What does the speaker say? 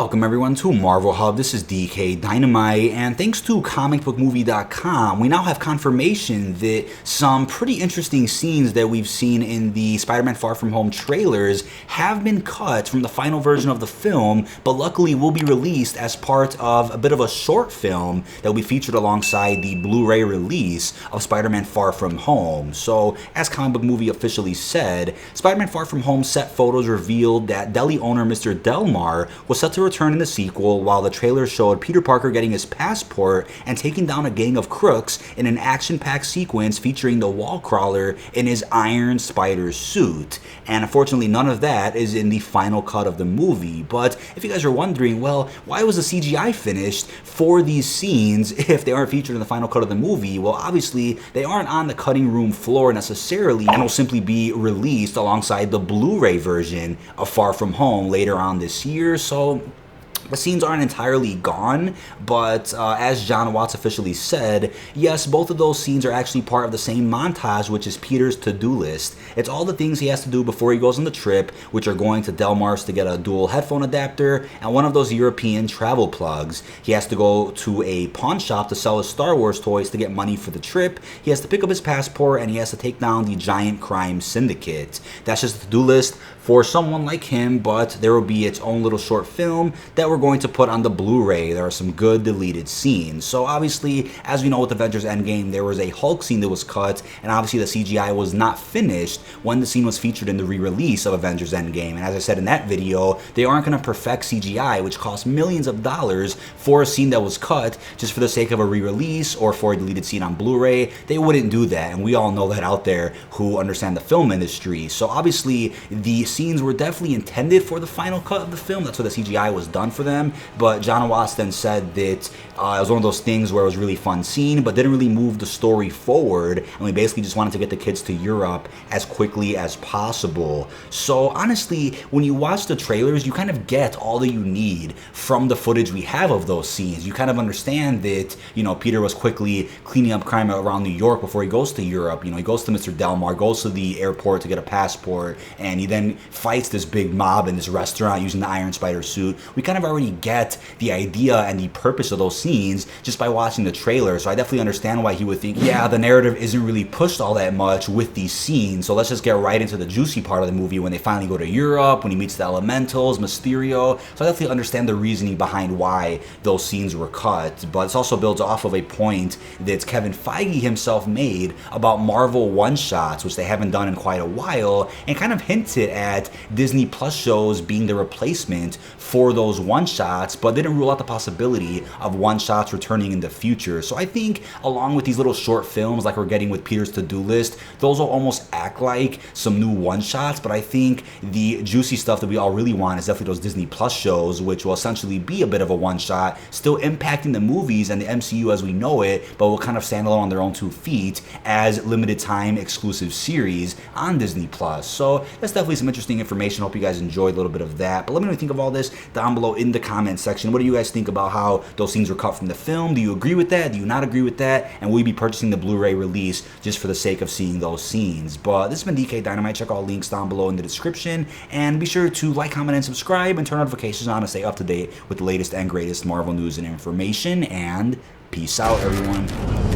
Welcome everyone to Marvel Hub. This is DK Dynamite, and thanks to comicbookmovie.com, we now have confirmation that some pretty interesting scenes that we've seen in the Spider-Man Far From Home trailers have been cut from the final version of the film, but luckily will be released as part of a bit of a short film that will be featured alongside the Blu-ray release of Spider-Man Far From Home. So, as Comic Book Movie officially said, Spider-Man Far From Home set photos revealed that deli owner Mr. Delmar was set to return in the sequel, while the trailer showed Peter Parker getting his passport and taking down a gang of crooks in an action-packed sequence featuring the wall crawler in his Iron Spider suit. And unfortunately, none of that is in the final cut of the movie. But if you guys are wondering, well, why was the CGI finished for these scenes if they aren't featured in the final cut of the movie? Well, obviously, they aren't on the cutting room floor necessarily, and will simply be released alongside the Blu-ray version of Far From Home later on this year. So the scenes aren't entirely gone, but as John Watts officially said, yes, both of those scenes are actually part of the same montage, which is Peter's to-do list. It's all the things he has to do before he goes on the trip, which are going to Delmar's to get a dual headphone adapter and one of those European travel plugs. He has to go to a pawn shop to sell his Star Wars toys to get money for the trip. He has to pick up his passport, and he has to take down the giant crime syndicate. That's just a to-do list for someone like him, but there will be its own little short film that we're going to put on the Blu-ray. There are some good deleted scenes. So obviously, as we know with Avengers Endgame, there was a Hulk scene that was cut, and obviously the CGI was not finished when the scene was featured in the re-release of Avengers Endgame. And as I said in that video, they aren't going to perfect CGI, which costs millions of dollars for a scene that was cut just for the sake of a re-release or for a deleted scene on Blu-ray. They wouldn't do that, and we all know that out there who understand the film industry. So obviously, the scenes were definitely intended for the final cut of the film. That's why the CGI was done for them. But John Watts then said that it was one of those things where it was a really fun scene, but didn't really move the story forward, and we basically just wanted to get the kids to Europe as quickly as possible. So honestly, when you watch the trailers, you kind of get all that you need from the footage we have of those scenes. You kind of understand that, you know, Peter was quickly cleaning up crime around New York before he goes to Europe. You know, he goes to Mr. Delmar, goes to the airport to get a passport, and he then fights this big mob in this restaurant using the Iron Spider suit. We kind of already get the idea and the purpose of those scenes just by watching the trailer. So I definitely understand why he would think, yeah, the narrative isn't really pushed all that much with these scenes, so let's just get right into the juicy part of the movie when they finally go to Europe, when he meets the Elementals, Mysterio. So I definitely understand the reasoning behind why those scenes were cut, but it also builds off of a point that Kevin Feige himself made about Marvel one-shots, which they haven't done in quite a while, and kind of hinted at Disney Plus shows being the replacement for those one-shots, but didn't rule out the possibility of one-shots returning in the future. So I think along with these little short films like we're getting with Peter's to-do list, those will almost act like some new one-shots, but I think the juicy stuff that we all really want is definitely those Disney Plus shows, which will essentially be a bit of a one-shot, still impacting the movies and the MCU as we know it, but will kind of stand alone on their own 2 feet as limited time exclusive series on Disney Plus. So that's definitely some interesting information. Hope you guys enjoyed a little bit of that. But let me know what you think of all this down below in the comment section. What do you guys think about how those scenes were cut from the film? Do you agree with that? Do you not agree with that? And will you be purchasing the Blu-ray release just for the sake of seeing those scenes? But this has been DK Dynamite. Check all links down below in the description. And be sure to like, comment, and subscribe, and turn notifications on to stay up to date with the latest and greatest Marvel news and information. And peace out, everyone.